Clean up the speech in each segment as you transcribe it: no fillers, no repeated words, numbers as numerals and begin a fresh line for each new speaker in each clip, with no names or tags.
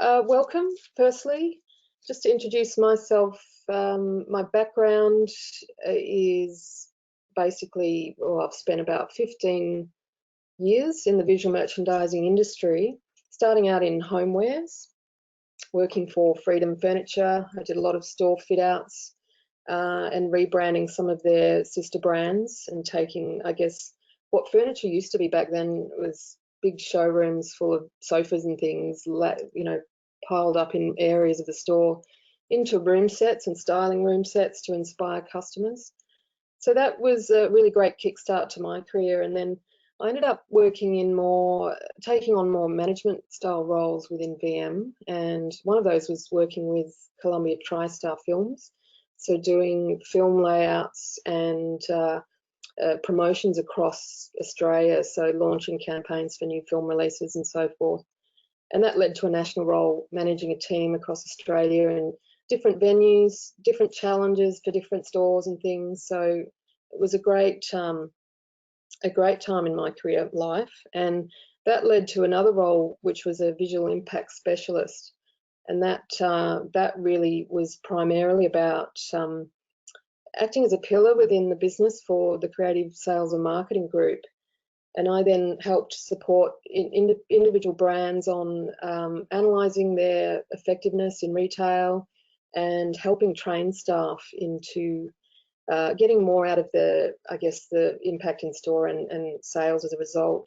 Welcome. Firstly, just to introduce myself, my background is basically, well, I've spent about 15 years in the visual merchandising industry, starting out in homewares, working for Freedom Furniture. I did a lot of store fit outs and rebranding some of their sister brands and taking, I guess, what furniture used to be back then was big showrooms full of sofas and things, piled up in areas of the store, into room sets and styling room sets to inspire customers. So that was a really great kickstart to my career. And then I ended up working in taking on more management style roles within VM. And one of those was working with Columbia TriStar Films. So doing film layouts and promotions across Australia, so launching campaigns for new film releases and so forth. And that led to a national role, managing a team across Australia and different venues, different challenges for different stores and things. So it was a great time in my career life. And that led to another role, which was a visual impact specialist. And that really was primarily about acting as a pillar within the business for the creative sales and marketing group. And I then helped support individual brands on analysing their effectiveness in retail and helping train staff into getting more out of the impact in store and sales as a result.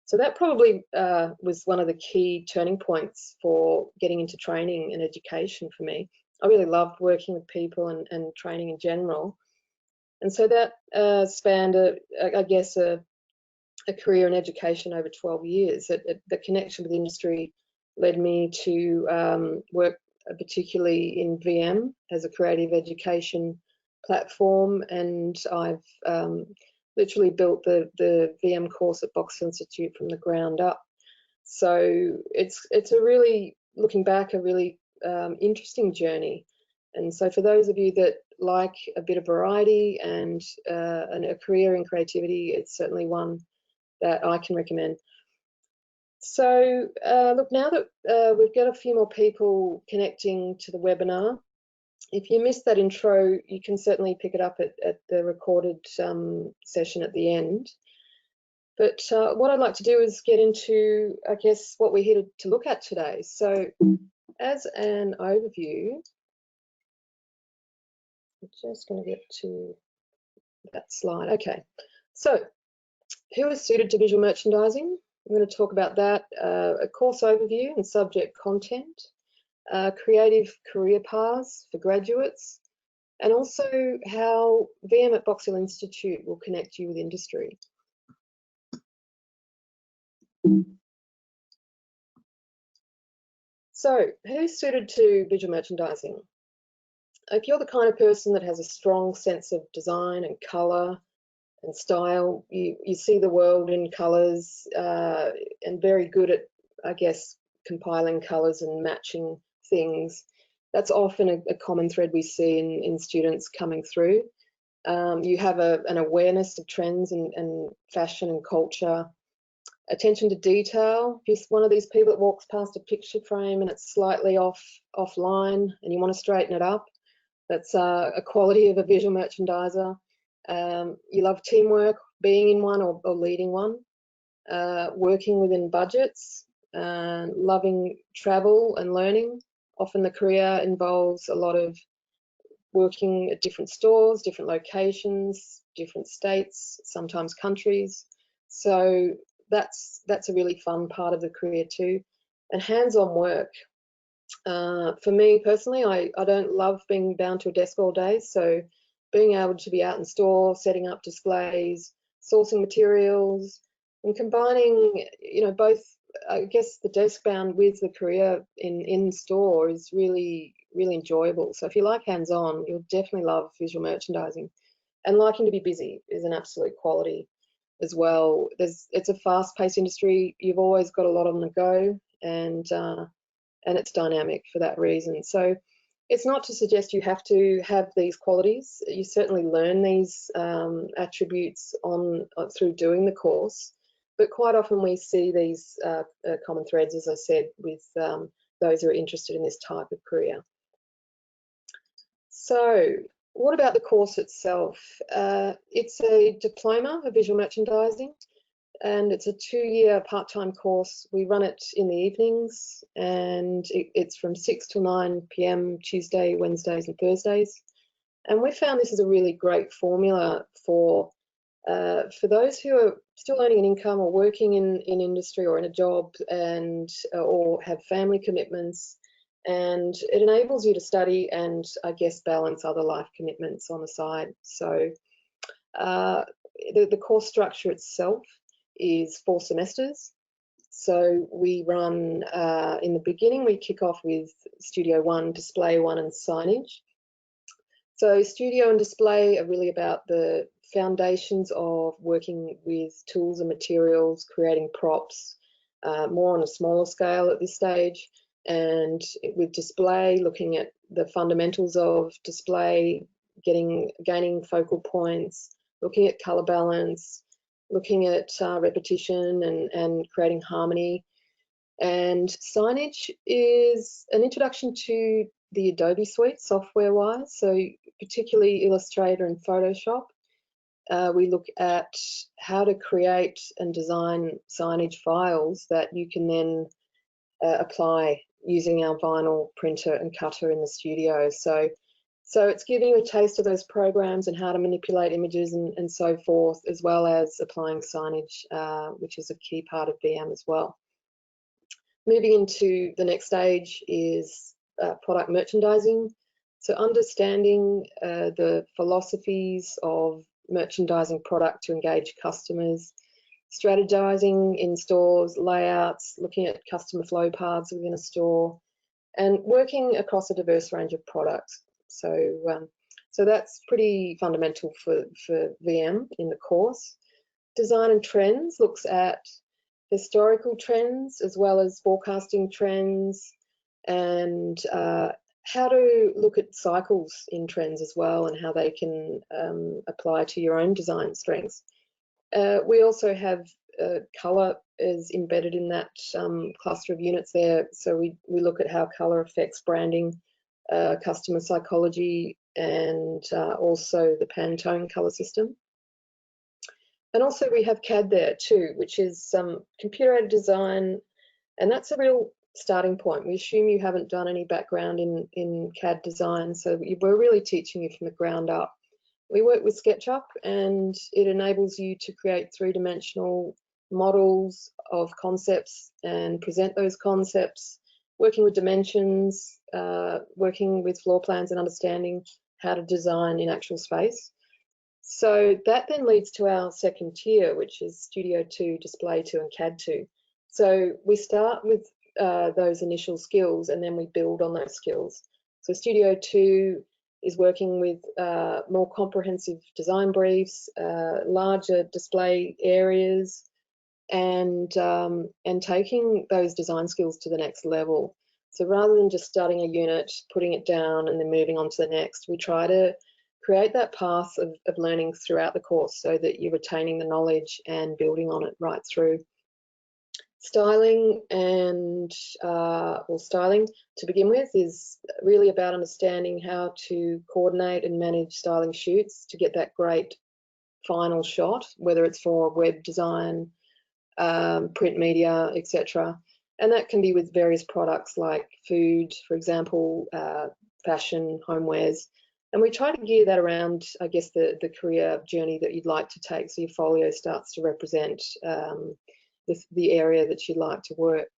So that probably was one of the key turning points for getting into training and education for me. I really loved working with people and training in general. And so that spanned, a career in education over 12 years. The connection with the industry led me to work particularly in VM as a creative education platform, and I've literally built the VM course at Box Hill Institute from the ground up. So it's a really, looking back, a really interesting journey. And so for those of you that like a bit of variety and a career in creativity, it's certainly one that I can recommend. So look, now that we've got a few more people connecting to the webinar, if you missed that intro, you can certainly pick it up at the recorded session at the end. But what I'd like to do is get into, I guess, what we're here to look at today. So as an overview, I'm just going to get to that slide. Okay, so who is suited to visual merchandising? I'm going to talk about that, a course overview and subject content, creative career paths for graduates, and also how VM at Box Hill Institute will connect you with industry. So who's suited to visual merchandising? If you're the kind of person that has a strong sense of design and colour and style, you see the world in colours and very good at, I guess, compiling colours and matching things. That's often a common thread we see in students coming through. You have an awareness of trends and fashion and culture, attention to detail. If you're one of these people that walks past a picture frame and it's slightly offline and you want to straighten it up, that's a quality of a visual merchandiser. You love teamwork, being in one or leading one, working within budgets, loving travel and learning. Often the career involves a lot of working at different stores, different locations, different states, sometimes countries. So that's a really fun part of the career too. And hands-on work. For me personally, I don't love being bound to a desk all day, so being able to be out in store, setting up displays, sourcing materials, and combining, both, I guess, the desk bound with the career in store is really, really enjoyable. So if you like hands-on, you'll definitely love visual merchandising. And liking to be busy is an absolute quality as well. It's a fast-paced industry. You've always got a lot on the go, and it's dynamic for that reason. So it's not to suggest you have to have these qualities. You certainly learn these attributes through doing the course, but quite often we see these common threads, as I said, with those who are interested in this type of career. So what about the course itself? It's a diploma of visual merchandising, and it's a 2-year part-time course. We run it in the evenings, and it's from 6 till 9 p.m. Tuesday, Wednesdays and Thursdays. And we found this is a really great formula for those who are still earning an income or working in industry or in a job, and or have family commitments, and it enables you to study and, I guess, balance other life commitments on the side. So the course structure itself is 4 semesters. So we run, in the beginning, we kick off with Studio 1, Display 1 and Signage. So Studio and Display are really about the foundations of working with tools and materials, creating props, more on a smaller scale at this stage. And with Display, looking at the fundamentals of display, gaining focal points, looking at color balance, looking at repetition and creating harmony. And Signage is an introduction to the Adobe suite software-wise, so particularly Illustrator and Photoshop. We look at how to create and design signage files that you can then apply using our vinyl printer and cutter in the studio. So it's giving you a taste of those programs and how to manipulate images and so forth, as well as applying signage, which is a key part of VM as well. Moving into the next stage is product merchandising. So understanding the philosophies of merchandising product to engage customers, strategizing in stores, layouts, looking at customer flow paths within a store, and working across a diverse range of products. So that's pretty fundamental for VM in the course. Design and Trends looks at historical trends as well as forecasting trends, and how to look at cycles in trends as well, and how they can apply to your own design strengths. We also have colour is embedded in that cluster of units there. So we look at how colour affects branding, customer psychology, and also the Pantone colour system. And also we have CAD there too, which is computer-aided design, and that's a real starting point. We assume you haven't done any background in CAD design, so we're really teaching you from the ground up. We work with SketchUp, and it enables you to create 3-dimensional models of concepts and present those concepts, working with dimensions, working with floor plans and understanding how to design in actual space. So that then leads to our second tier, which is Studio 2, Display 2 and CAD 2. So we start with those initial skills, and then we build on those skills. So Studio 2 is working with more comprehensive design briefs, larger display areas, and taking those design skills to the next level. So rather than just starting a unit, putting it down and then moving on to the next, we try to create that path of learning throughout the course so that you're retaining the knowledge and building on it right through. Styling styling to begin with is really about understanding how to coordinate and manage styling shoots to get that great final shot, whether it's for web design, print media, etc. And that can be with various products like food, for example, fashion, homewares. And we try to gear that around, I guess, the career journey that you'd like to take, so your folio starts to represent the area that you'd like to work.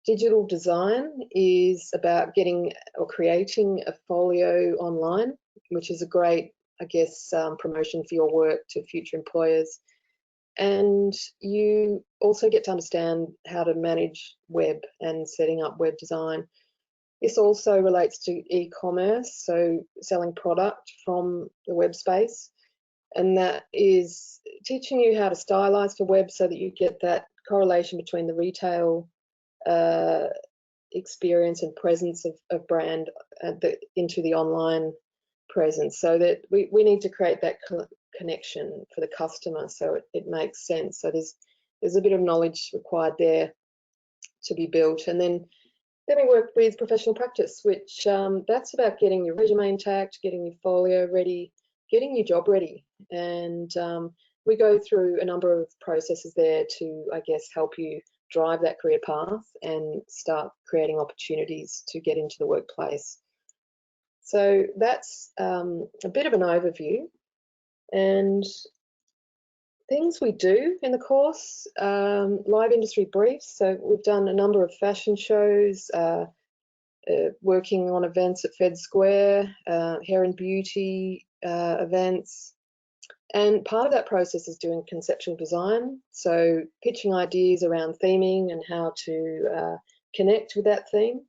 Digital design is about getting or creating a folio online, which is a great, I guess, promotion for your work to future employers. And you also get to understand how to manage web and setting up web design. This also relates to e-commerce, so selling product from the web space. And that is teaching you how to stylize for web so that you get that correlation between the retail experience and presence of brand into the online presence, so that we need to create that connection for the customer so it makes sense. So there's a bit of knowledge required there to be built. And then Then we work with professional practice, which that's about getting your resume intact, getting your folio ready, getting your job ready. And we go through a number of processes there to, I guess, help you drive that career path and start creating opportunities to get into the workplace. So that's a bit of an overview. And things we do in the course, live industry briefs. So we've done a number of fashion shows, working on events at Fed Square, hair and beauty events. And part of that process is doing conceptual design. So pitching ideas around theming and how to connect with that theme.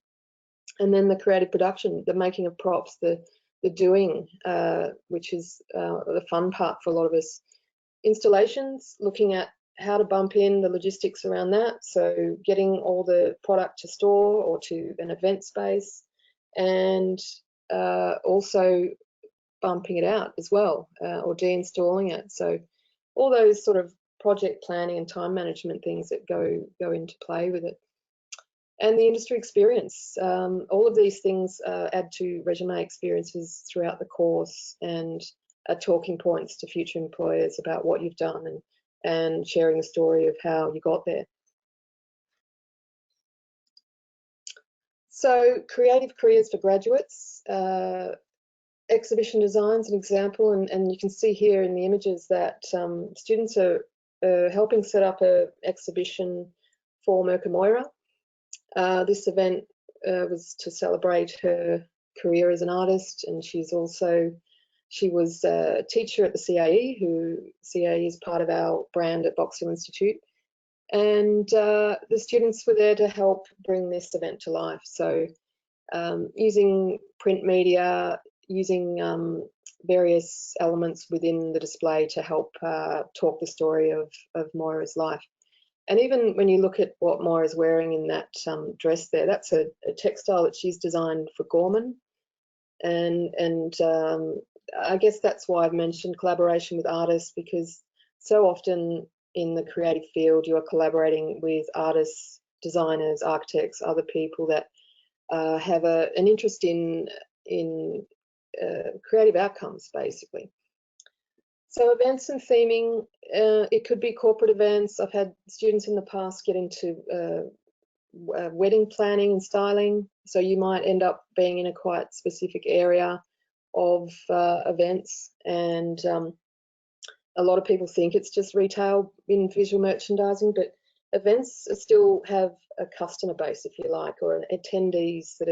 And then the creative production, the making of props, the doing, which is the fun part for a lot of us. Installations, looking at how to bump in the logistics around that. So getting all the product to store or to an event space, and also bumping it out as well, or deinstalling it. So all those sort of project planning and time management things that go into play with it. And the industry experience. All of these things add to resume experiences throughout the course and are talking points to future employers about what you've done and sharing the story of how you got there. So creative careers for graduates. Exhibition design is an example, and you can see here in the images that students are helping set up an exhibition for Mirka Moira. This event was to celebrate her career as an artist, and she was a teacher at the CAE, CAE is part of our brand at Box Hill Institute. And the students were there to help bring this event to life. So using print media, using various elements within the display to help talk the story of Moira's life. And even when you look at what Moira's wearing in that dress there, that's a textile that she's designed for Gorman. And I guess that's why I've mentioned collaboration with artists, because so often in the creative field you are collaborating with artists, designers, architects, other people that have an interest in creative outcomes, basically. So events and theming, it could be corporate events. I've had students in the past get into wedding planning and styling. So you might end up being in a quite specific area of events, and a lot of people think it's just retail in visual merchandising, but events still have a customer base, if you like, or attendees that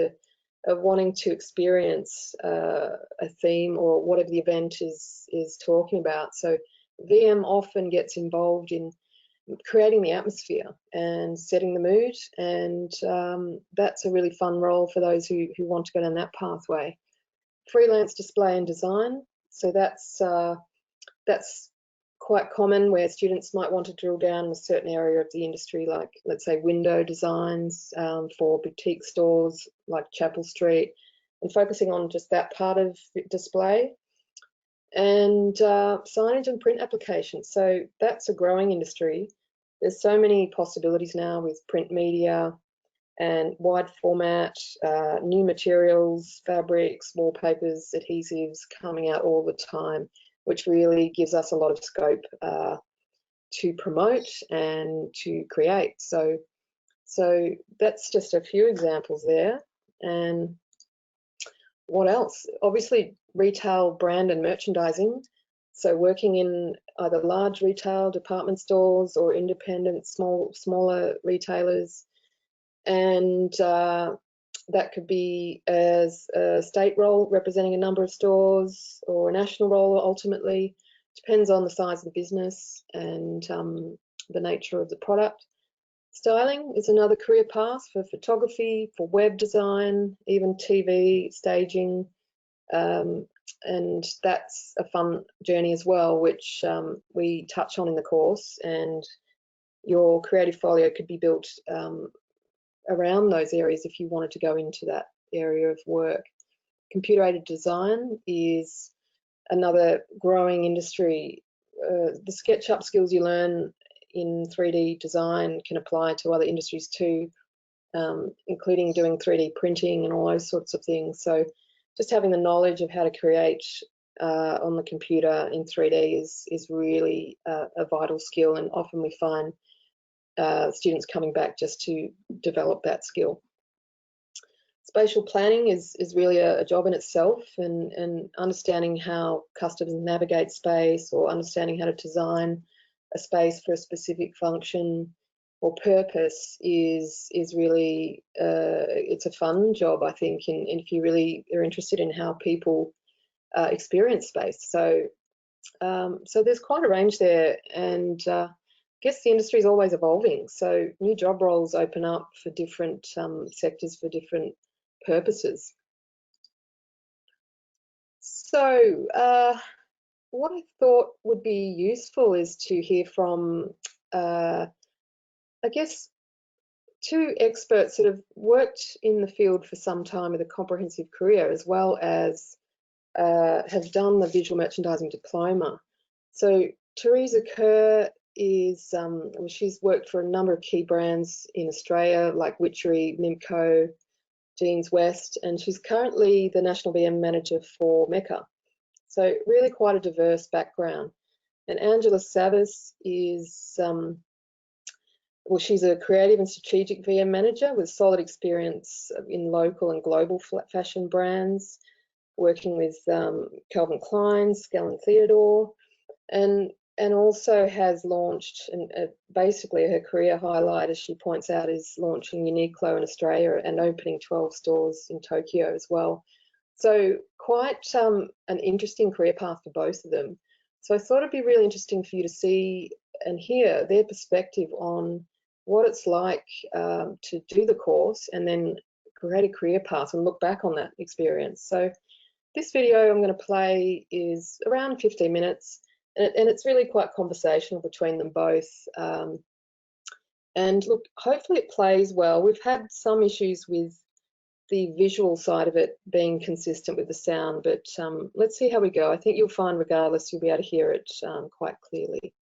are wanting to experience a theme or whatever the event is talking about. So VM often gets involved in creating the atmosphere and setting the mood, and that's a really fun role for those who want to go down that pathway. Freelance display and design, so that's quite common, where students might want to drill down in a certain area of the industry, like let's say window designs for boutique stores like Chapel Street, and focusing on just that part of display. And signage and print applications, so that's a growing industry. There's so many possibilities now with print media and wide format, new materials, fabrics, wallpapers, adhesives coming out all the time, which really gives us a lot of scope to promote and to create. So that's just a few examples there. And what else? Obviously, retail, brand and merchandising. So working in either large retail department stores or independent smaller retailers. And that could be as a state role representing a number of stores, or a national role ultimately. Depends on the size of the business and the nature of the product. Styling is another career path for photography, for web design, even TV, staging, and that's a fun journey as well, which we touch on in the course, and your creative folio could be built around those areas if you wanted to go into that area of work. Computer-aided design is another growing industry. The SketchUp skills you learn in 3D design can apply to other industries too. including doing 3D printing and all those sorts of things. So just having the knowledge of how to create on the computer in 3D is really a vital skill, and often we find students coming back just to develop that skill. Spatial planning is really a job in itself, and understanding how customers navigate space, or understanding how to design a space for a specific function or purpose is really it's a fun job, I think, and if you really are interested in how people experience space. So so there's quite a range there, and I guess the industry is always evolving, so new job roles open up for different sectors for different purposes. So what I thought would be useful is to hear from I guess two experts that have worked in the field for some time with a comprehensive career, as well as have done the visual merchandising diploma. So Teresa Kerr is, well, she's worked for a number of key brands in Australia like Witchery, Mimco, Jeans West, and she's currently the National VM Manager for Mecca. So really quite a diverse background. And Angela Savas is, well, she's a creative and strategic VM manager with solid experience in local and global fashion brands, working with Calvin Klein, Scal & Theodore, and also has launched, and basically her career highlight, as she points out, is launching Uniqlo in Australia and opening 12 stores in Tokyo as well. So quite an interesting career path for both of them. So I thought it'd be really interesting for you to see and hear their perspective on what it's like to do the course and then create a career path and look back on that experience. So this video I'm going to play is around 15 minutes, and it's really quite conversational between them both. And look, hopefully it plays well. We've had some issues with the visual side of it being consistent with the sound, but let's see how we go. I think you'll find regardless you'll be able to hear it quite clearly.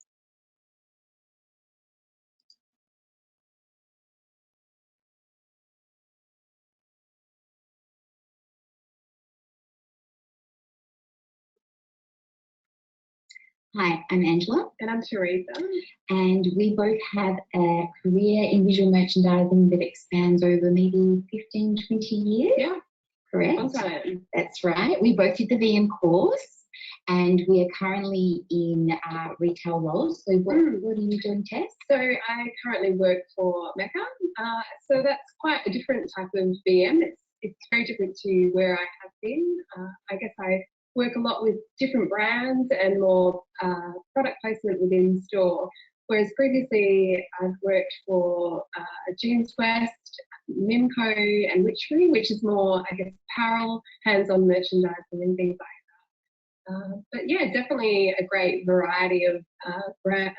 Hi, I'm Angela.
And I'm Teresa.
And we both have a career in visual merchandising that expands over maybe 15, 20 years.
Yeah.
Correct? That's right. We both did the VM course, and we are currently in retail roles. So what are you doing, Tess?
So I currently work for Mecca. So that's quite a different type of VM. It's very different to where I have been. I guess I work a lot with different brands and more product placement within store. Whereas previously I've worked for Jeans West, Mimco and Witchery, which is more, I guess, apparel, hands-on merchandising and things like that. But yeah, definitely a great variety of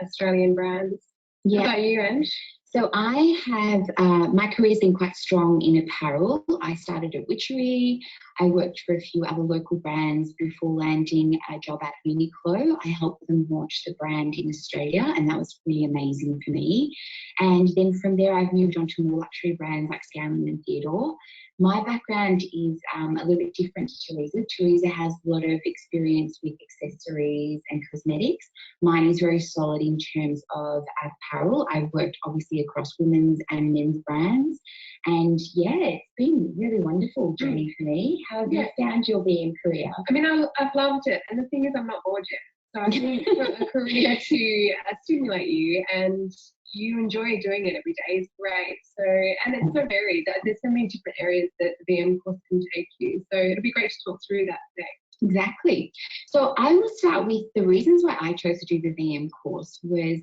Australian brands.
Yeah.
How about you, Ange?
So I have, my career's been quite strong in apparel. I started at Witchery. I worked for a few other local brands before landing a job at Uniqlo. I helped them launch the brand in Australia, and that was really amazing for me. And then from there, I've moved on to more luxury brands like Scanlan & Theodore. My background is a little bit different to Teresa. Teresa has a lot of experience with accessories and cosmetics. Mine is very solid in terms of apparel. I've worked obviously across women's and men's brands. And yeah, it's been a really wonderful journey for me. How have you found your VM career?
I mean, I've loved it. And the thing is, I'm not bored yet. So I think a career to stimulate you and you enjoy doing it every day is great. So, and it's so varied. There's so many different areas that the VM course can take you. So it'll be great to talk through that today.
Exactly. So I will start with the reasons why I chose to do the VM course was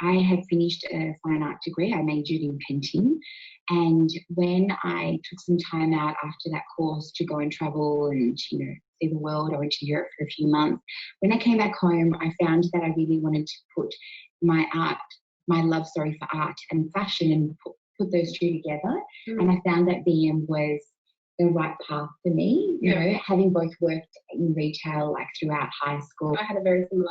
I had finished a fine art degree. I majored in painting. And when I took some time out after that course to go and travel and, you know, see the world, I went to Europe for a few months. When I came back home, I found that I really wanted to put my love for art and fashion and put those two together. And I found that VM was the right path for me, you know, having both worked in retail like throughout high school.
I had a very similar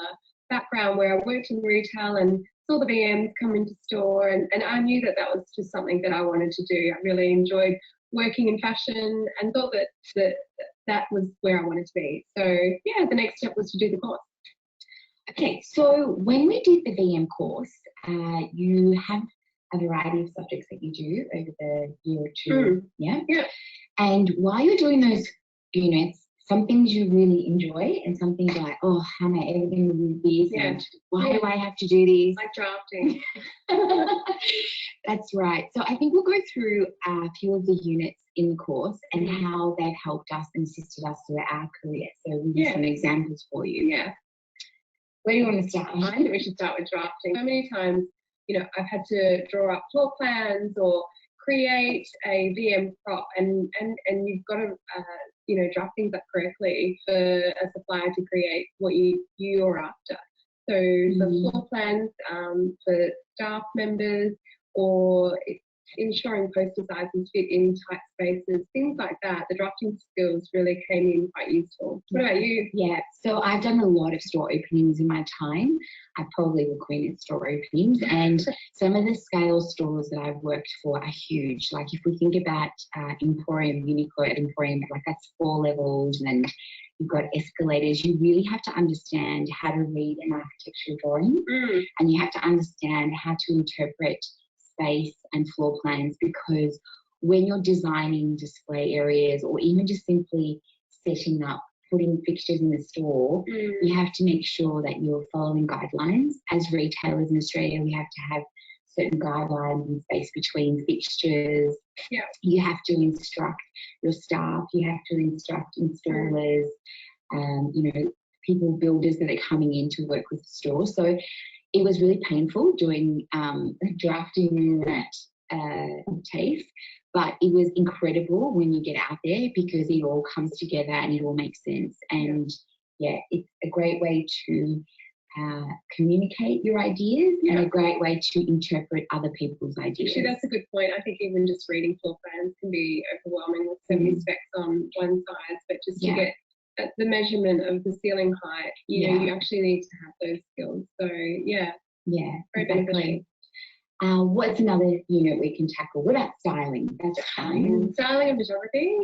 background where I worked in retail and saw the VMs come into store, and I knew that that was just something that I wanted to do. I really enjoyed working in fashion and thought that was where I wanted to be. So yeah, the next step was to do the course.
Okay, so when we did the VM course, you have a variety of subjects that you do over the year or two, yeah? And while you're doing those units, some things you really enjoy and some things like, oh, Hannah, everything will be this, and why do I have to do this?
Like drafting.
That's right. So I think we'll go through a few of the units in the course and how they've helped us and assisted us through our career. So we'll give some examples for you.
Yeah.
Where do you want to start?
I think we should start with drafting. So many times, you know, I've had to draw up floor plans or create a VM prop, and you've got to, you know, draft things up correctly for a supplier to create what you're after. So the floor plans for staff members, or ensuring poster sizes fit in tight spaces, things like that. The drafting skills really came in quite useful. What about you?
Yeah, so I've done a lot of store openings in my time. I probably will queen at store openings, and some of the scale stores that I've worked for are huge. Like if we think about Emporium, Uniqlo at Emporium, like that's 4 levels and you've got escalators. You really have to understand how to read an architectural drawing, and you have to understand how to interpret space and floor plans, because when you're designing display areas or even just simply setting up, putting fixtures in the store, you have to make sure that you're following guidelines. As retailers in Australia, we have to have certain guidelines and space between fixtures. You have to instruct your staff, you have to instruct installers, you know, people, builders that are coming in to work with the store. So it was really painful doing drafting at TAFE, but it was incredible when you get out there because it all comes together and it all makes sense. And yeah, it's a great way to communicate your ideas and a great way to interpret other people's ideas.
Actually, that's a good point. I think even just reading floor plans can be overwhelming with so many specs on one side, but just to get the measurement of the ceiling height, you know, you actually need to have those skills. So yeah, very beneficial.
What's another unit we can tackle? What about styling? That's styling.
Styling and photography,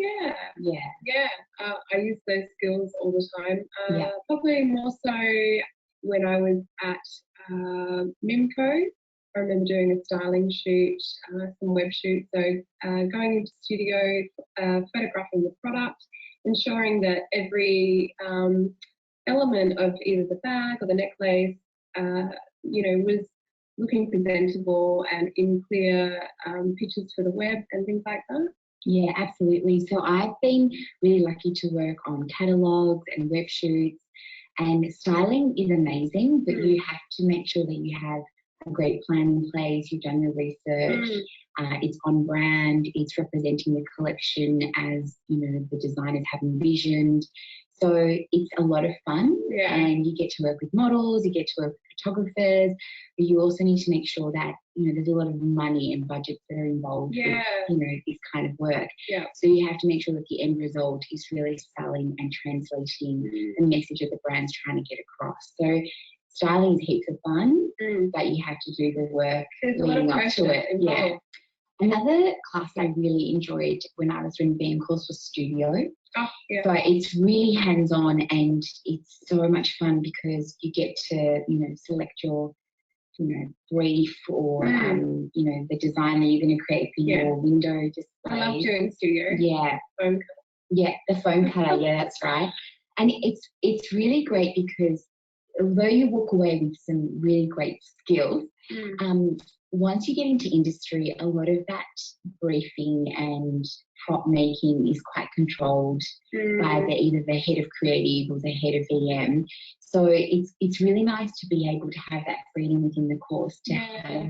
I use those skills all the time. Probably more so when I was at Mimco. I remember doing a styling shoot, some web shoots. So going into studio, photographing the product, ensuring that every element of either the bag or the necklace, you know, was looking presentable and in clear pictures for the web and things like that.
Yeah, absolutely. So I've been really lucky to work on catalogues and web shoots, and styling is amazing, but you have to make sure that you have a great plan in place, you've done your research, it's on brand, it's representing the collection as, you know, the designers have envisioned. So it's a lot of fun, and you get to work with models, you get to work with photographers, but you also need to make sure that, you know, there's a lot of money and budgets that are involved with, you know, this kind of work. So you have to make sure that the end result is really selling and translating the message that the brand's trying to get across. So styling is heaps of fun, but you have to do the work leading up to it. Yeah. Another class I really enjoyed when I was doing the VM course was studio. So it's really hands-on and it's so much fun because you get to, you know, select your, you know, brief or, you know, the design that you're going to create for your window display.
I love doing studio. Foam cutter.
Yeah, the foam cutter. Yeah, that's right. And it's really great because although you walk away with some really great skills, once you get into industry, a lot of that briefing and prop making is quite controlled by either the head of creative or the head of VM. So it's really nice to be able to have that freedom within the course to have,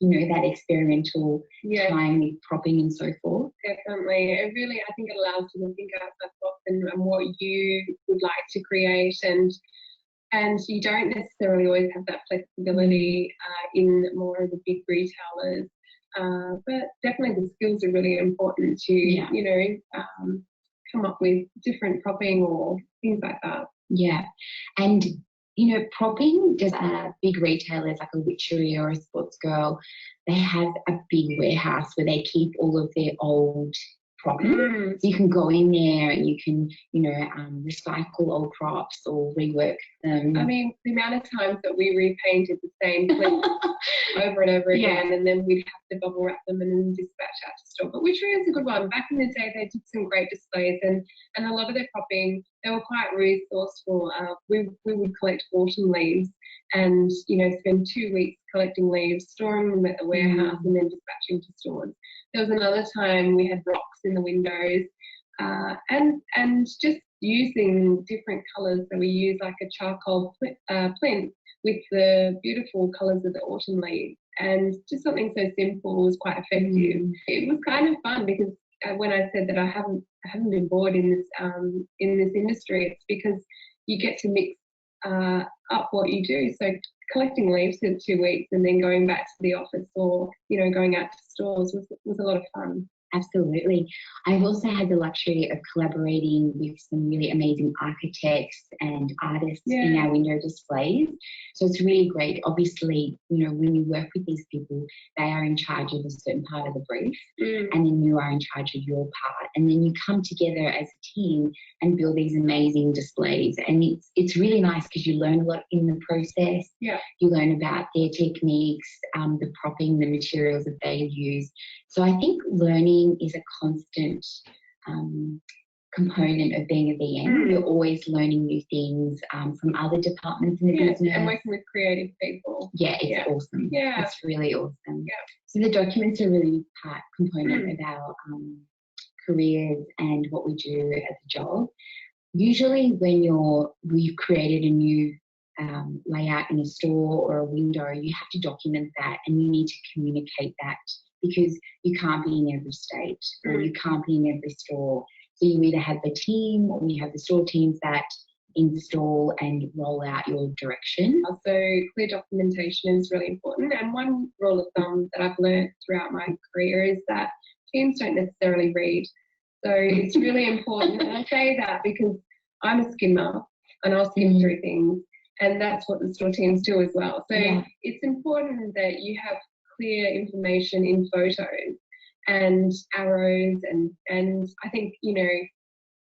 you know, that experimental time with propping and so forth.
Definitely. It really, I think it allows you to think outside the box and what you would like to create, and you don't necessarily always have that flexibility in more of the big retailers. But definitely the skills are really important to, you know, come up with different propping or things like that.
Yeah. And propping, just big retailers like a Witchery or a Sports Girl, they have a big warehouse where they keep all of their old propping. So you can go in there and you can, recycle old props or rework them.
I mean, the amount of times that we repainted the same plinth over and over again, and then we'd have to bubble wrap them and then dispatch out to store. But Witchery is a good one. Back in the day, they did some great displays, and a lot of their propping, they were quite resourceful. We would collect autumn leaves and, spend 2 weeks collecting leaves, storing them at the warehouse, and then dispatching to stores. There was another time we had rocks in the windows, and just using different colours. So we used like a charcoal plinth with the beautiful colours of the autumn leaves, and just something so simple was quite effective. It was kind of fun because when I said that I haven't been bored in this industry, it's because you get to mix up what you do. So collecting leaves for 2 weeks and then going back to the office or going out to stores was a lot of fun.
Absolutely. I've also had the luxury of collaborating with some really amazing architects and artists in our window displays. So it's really great. Obviously, when you work with these people, they are in charge of a certain part of the brief, and then you are in charge of your part. And then you come together as a team and build these amazing displays. And it's really nice because you learn a lot in the process.
Yeah.
You learn about their techniques, the propping, the materials that they use. So I think learning is a constant component of being a VM. You're always learning new things from other departments in the business.
And working with creative people.
Yeah, it's awesome.
Yeah.
It's really awesome.
Yeah.
So the documents are a really part component of our careers and what we do as a job. Usually when we've created a new layout in a store or a window, you have to document that and you need to communicate that, because you can't be in every state or you can't be in every store. So you either have the team or you have the store teams that install and roll out your direction.
So clear documentation is really important. And one rule of thumb that I've learned throughout my career is that teams don't necessarily read. So it's really important. And I say that because I'm a skimmer and I'll skim through things. And that's what the store teams do as well. So it's important that you have clear information in photos and arrows and I think,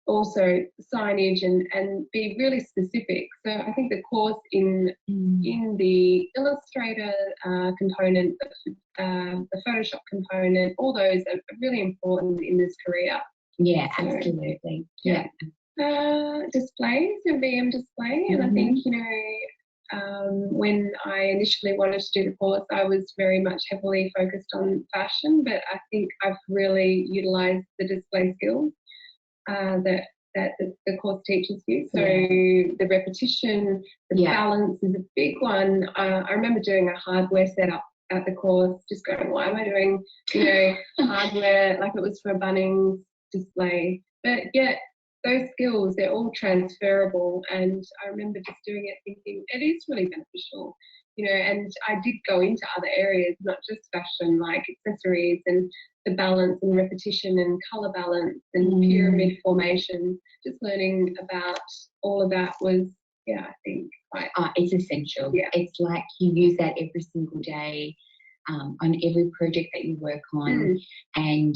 also signage and be really specific. So I think the course in the Illustrator component, the Photoshop component, all those are really important in this career.
Yeah, absolutely. Yeah.
Displays and VM display, and I think when I initially wanted to do the course, I was very much heavily focused on fashion, but I think I've really utilised the display skills that the course teaches you. So the repetition, the balance is a big one. I remember doing a hardware setup at the course, just going, why am I doing hardware like it was for a Bunnings display? But yet those skills, they're all transferable, and I remember just doing it thinking it is really beneficial, and I did go into other areas, not just fashion, like accessories and the balance and repetition and colour balance and pyramid formation. Just learning about all of that was, I think quite...
it's essential.
Yeah.
It's like you use that every single day on every project that you work on, and,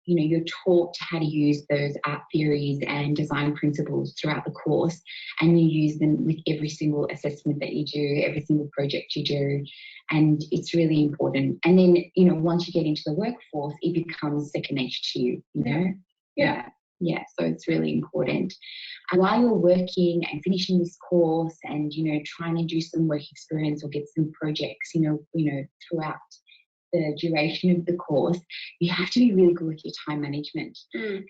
you're taught how to use those art theories and design principles throughout the course, and you use them with every single assessment that you do, every single project you do, and it's really important. And then, once you get into the workforce, it becomes second nature to you, Yeah, so it's really important. While you're working and finishing this course and, trying to do some work experience or get some projects, throughout the duration of the course, you have to be really good with your time management.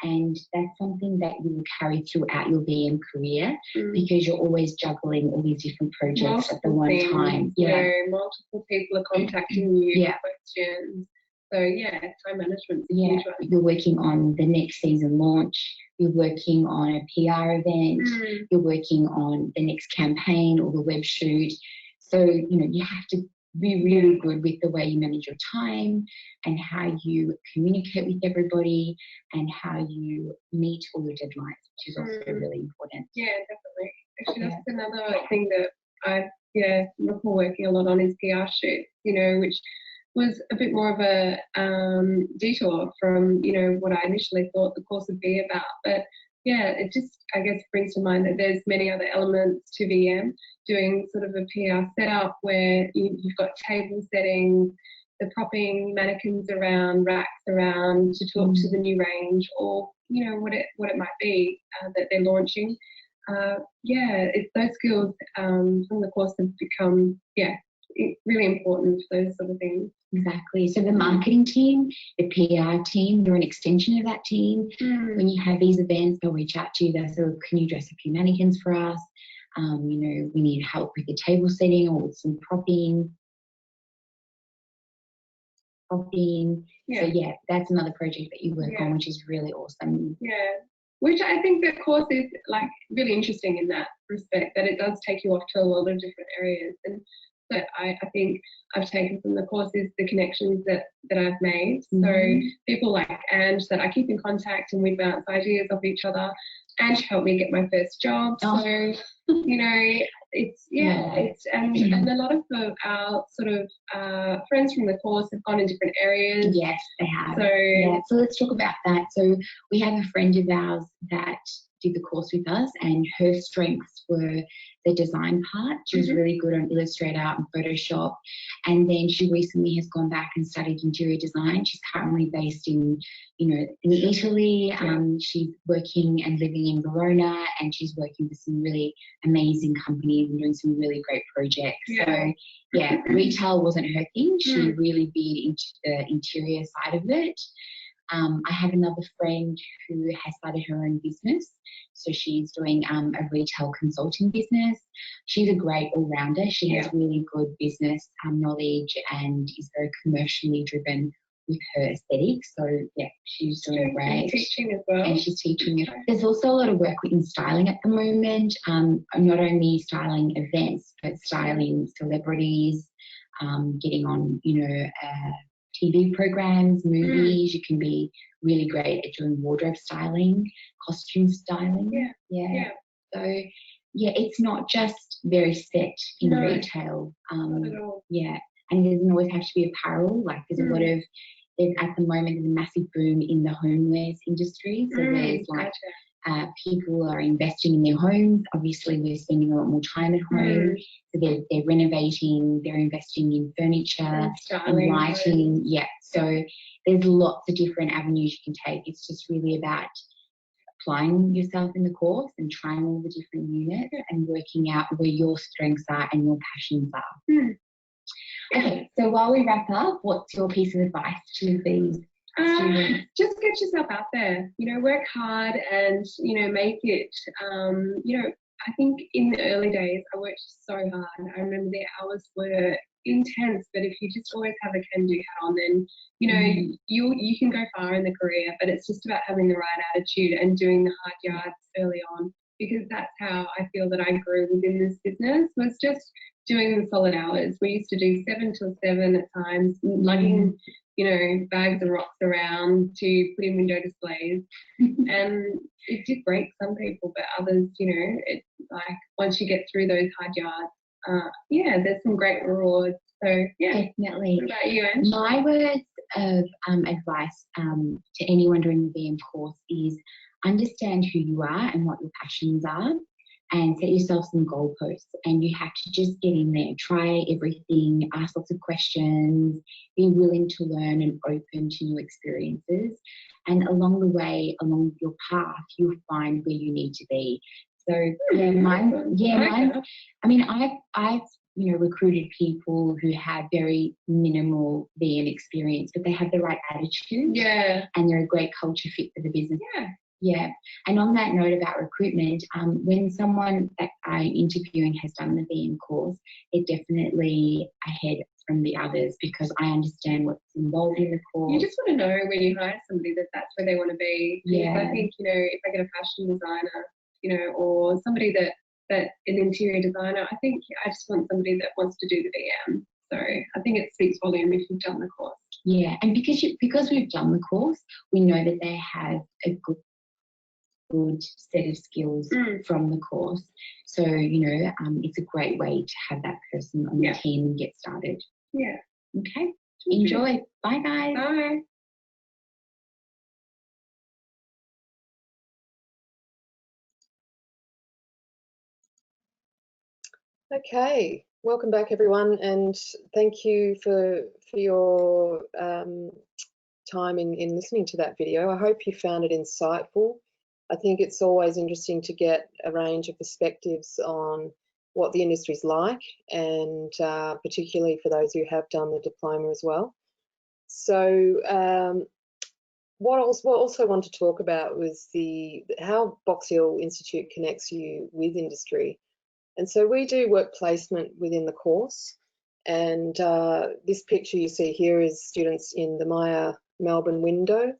And that's something that you will carry throughout your VM career, because you're always juggling all these different projects at the one time.
Multiple people are contacting you for questions. So time management is a huge one.
You're working on the next season launch, you're working on a PR event, you're working on the next campaign or the web shoot. So, you have to be really good with the way you manage your time and how you communicate with everybody and how you meet all your deadlines, which is also really important.
Yeah, definitely. Actually, that's another thing that I recall working a lot on is PR shoots, which was a bit more of a detour from, what I initially thought the course would be about. But yeah, it just, I guess, brings to mind that there's many other elements to VM, doing sort of a PR setup where you've got table settings, the propping mannequins around, racks around to talk to the new range, or what it might be that they're launching. Those skills from the course have become really important for those sort of things.
Exactly. So the marketing team, the PR team, they're an extension of that team. When you have these events, they'll reach out to you. They'll say, can you dress a few mannequins for us? We need help with the table setting or with some propping.
Yeah.
So that's another project that you work on, which is really awesome.
Yeah, which I think the course is like really interesting in that respect, that it does take you off to a lot of different areas. And that I think I've taken from the course is the connections that I've made. So people like Ange that I keep in contact, and we bounce ideas off each other. Ange helped me get my first job. So, it's and a lot of our sort of friends from the course have gone in different areas.
Yes, they have.
So
let's talk about that. So we have a friend of ours that did the course with us, and her strengths were the design part. She was really good on Illustrator and Photoshop, and then she recently has gone back and studied interior design. She's currently based in Italy. She's working and living in Verona, and she's working for some really amazing companies and doing some really great projects. So retail wasn't her thing. She really veered into the interior side of it. I have another friend who has started her own business. So she's doing a retail consulting business. She's a great all-rounder. She has really good business knowledge and is very commercially driven with her aesthetics. So she's doing great.
Teaching as well.
And she's teaching it. There's also a lot of work in styling at the moment. Not only styling events, but styling celebrities, getting on, TV programs, movies. You can be really great at doing wardrobe styling, costume styling. So it's not just very set in retail.
Not at all.
And it doesn't always have to be apparel. Like there's a lot of, at the moment, there's a massive boom in the homewares industry. So there's like people are investing in their homes. Obviously, we're spending a lot more time at home. So they're renovating, they're investing in furniture and lighting. So there's lots of different avenues you can take. It's just really about applying yourself in the course and trying all the different units and working out where your strengths are and your passions are. Okay, so while we wrap up, what's your piece of advice to these students?
Just get yourself out there, work hard and, make it, I think in the early days, I worked so hard. I remember the hours were intense, but if you just always have a can-do hat on, then, you can go far in the career, but it's just about having the right attitude and doing the hard yards early on, because that's how I feel that I grew within this business, was just doing the solid hours. We used to do 7 till 7 at times, lugging, bags of rocks around to put in window displays. And it did break some people, but others, it's like once you get through those hard yards, there's some great rewards. So
definitely.
What about you, Ange?
My words of advice to anyone doing the VM course is understand who you are and what your passions are, and set yourself some goalposts. And you have to just get in there, try everything, ask lots of questions, be willing to learn and open to new experiences. And along the way, along your path, you'll find where you need to be. So I've recruited people who have very minimal VM experience, but they have the right attitude. And they're a great culture fit for the business. And on that note about recruitment, when someone that I'm interviewing has done the VM course, they're definitely ahead from the others, because I understand what's involved in the course.
You just want to know when you hire somebody that that's where they want to be. I think, if I get a fashion designer, or somebody that an interior designer, I think I just want somebody that wants to do the VM. So I think it speaks volume if you've done the course.
And because we've done the course, we know that they have a good good set of skills from the course. So, it's a great way to have that person on the team and get started.
Yeah.
Okay. Enjoy. Bye, guys.
Bye.
Okay, welcome back everyone, and thank you for your time in listening to that video. I hope you found it insightful. I think it's always interesting to get a range of perspectives on what the industry's like, and particularly for those who have done the diploma as well. So what I also want to talk about was how Box Hill Institute connects you with industry. And so we do work placement within the course, and this picture you see here is students in the Myer Melbourne window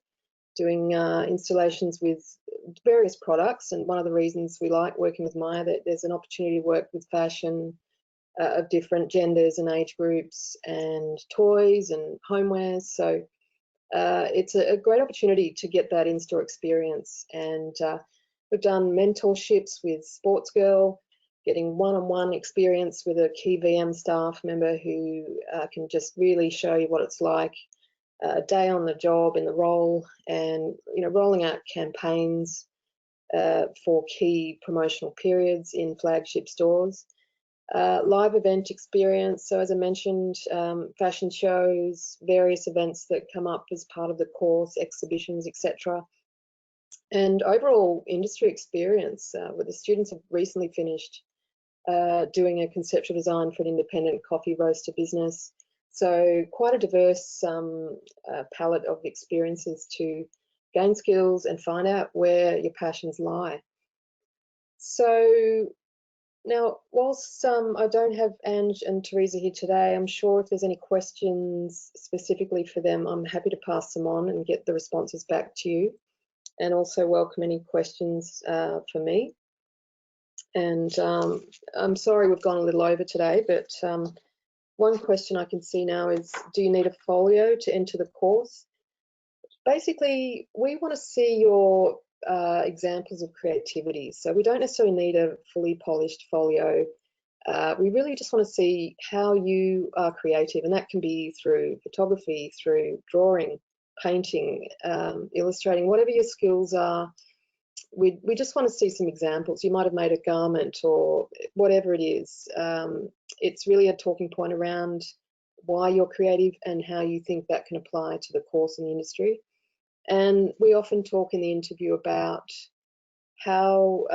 doing installations with various products. And one of the reasons we like working with Myer, that there's an opportunity to work with fashion of different genders and age groups, and toys and homewares. So it's a great opportunity to get that in-store experience. And we've done mentorships with Sportsgirl, getting one-on-one experience with a key VM staff member who can just really show you what it's like a day on the job in the role, and rolling out campaigns for key promotional periods in flagship stores. Live event experience, so as I mentioned, fashion shows, various events that come up as part of the course, exhibitions, etc. And overall industry experience, where the students have recently finished doing a conceptual design for an independent coffee roaster business. So quite a diverse palette of experiences to gain skills and find out where your passions lie. So now, whilst I don't have Ange and Teresa here today, I'm sure if there's any questions specifically for them, I'm happy to pass them on and get the responses back to you, and also welcome any questions for me. And I'm sorry we've gone a little over today, but one question I can see now is, do you need a folio to enter the course? Basically, we want to see your examples of creativity. So we don't necessarily need a fully polished folio. We really just want to see how you are creative, and that can be through photography, through drawing, painting, illustrating, whatever your skills are. We just want to see some examples. You might have made a garment or whatever it is. It's really a talking point around why you're creative and how you think that can apply to the course and the industry. And we often talk in the interview about how,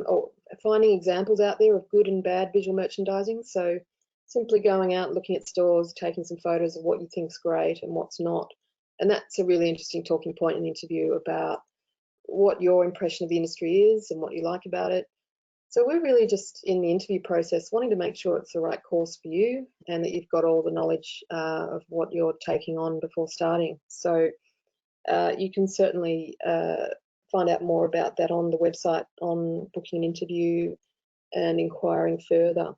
or finding examples out there of good and bad visual merchandising. So simply going out, looking at stores, taking some photos of what you think's great and what's not. And that's a really interesting talking point in the interview about what your impression of the industry is and what you like about it. So we're really just in the interview process wanting to make sure it's the right course for you and that you've got all the knowledge of what you're taking on before starting. So you can certainly find out more about that on the website on booking an interview and inquiring further.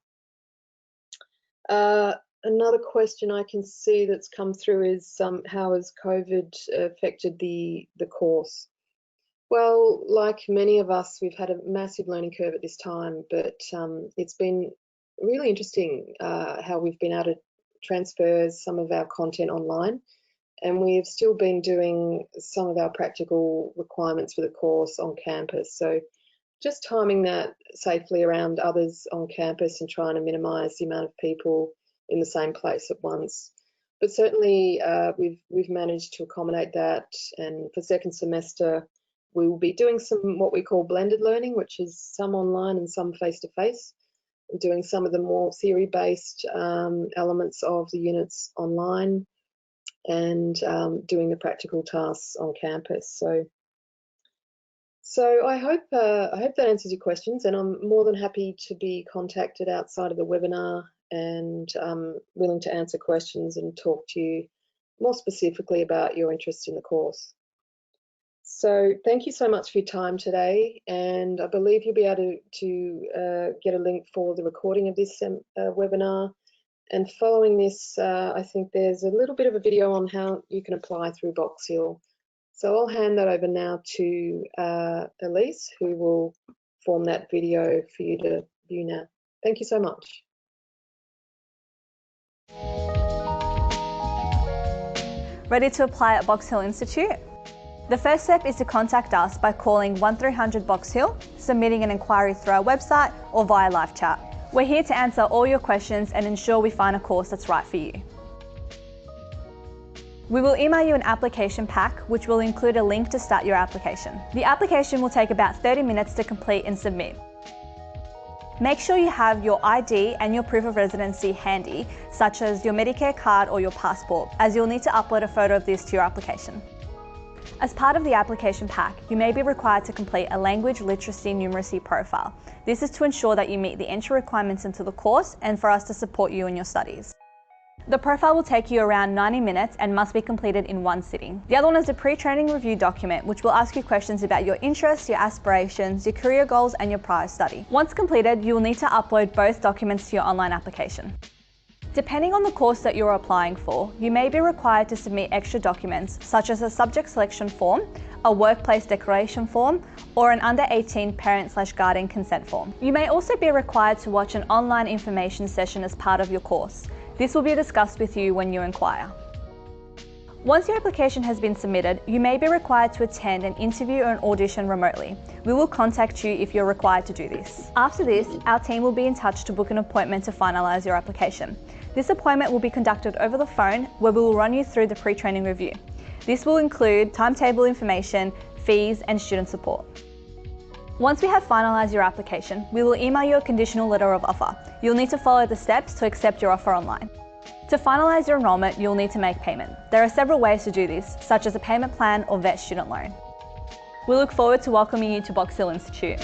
Another question I can see that's come through is how has COVID affected the course? Well, like many of us, we've had a massive learning curve at this time, but it's been really interesting how we've been able to transfer some of our content online, and we've still been doing some of our practical requirements for the course on campus. So just timing that safely around others on campus and trying to minimise the amount of people in the same place at once. But certainly we've managed to accommodate that, and for second semester, we will be doing some what we call blended learning, which is some online and some face-to-face, doing some of the more theory-based elements of the units online, and doing the practical tasks on campus. So I hope that answers your questions, and I'm more than happy to be contacted outside of the webinar, and willing to answer questions and talk to you more specifically about your interest in the course. So thank you so much for your time today, and I believe you'll be able to get a link for the recording of this webinar. And following this, I think there's a little bit of a video on how you can apply through Box Hill. So I'll hand that over now to Elise, who will form that video for you to view now. Thank you so much.
Ready to apply at Box Hill Institute? The first step is to contact us by calling 1300 Box Hill, submitting an inquiry through our website or via live chat. We're here to answer all your questions and ensure we find a course that's right for you. We will email you an application pack, which will include a link to start your application. The application will take about 30 minutes to complete and submit. Make sure you have your ID and your proof of residency handy, such as your Medicare card or your passport, as you'll need to upload a photo of this to your application. As part of the application pack, you may be required to complete a language literacy numeracy profile. This is to ensure that you meet the entry requirements into the course and for us to support you in your studies. The profile will take you around 90 minutes and must be completed in one sitting. The other one is the pre-training review document, which will ask you questions about your interests, your aspirations, your career goals, and your prior study. Once completed, you will need to upload both documents to your online application. Depending on the course that you're applying for, you may be required to submit extra documents, such as a subject selection form, a workplace declaration form, or an under 18 parent/guardian consent form. You may also be required to watch an online information session as part of your course. This will be discussed with you when you inquire. Once your application has been submitted, you may be required to attend an interview or an audition remotely. We will contact you if you're required to do this. After this, our team will be in touch to book an appointment to finalise your application. This appointment will be conducted over the phone, where we will run you through the pre-training review. This will include timetable information, fees, and student support. Once we have finalised your application, we will email you a conditional letter of offer. You'll need to follow the steps to accept your offer online. To finalise your enrolment, you'll need to make payment. There are several ways to do this, such as a payment plan or VET student loan. We look forward to welcoming you to Box Hill Institute.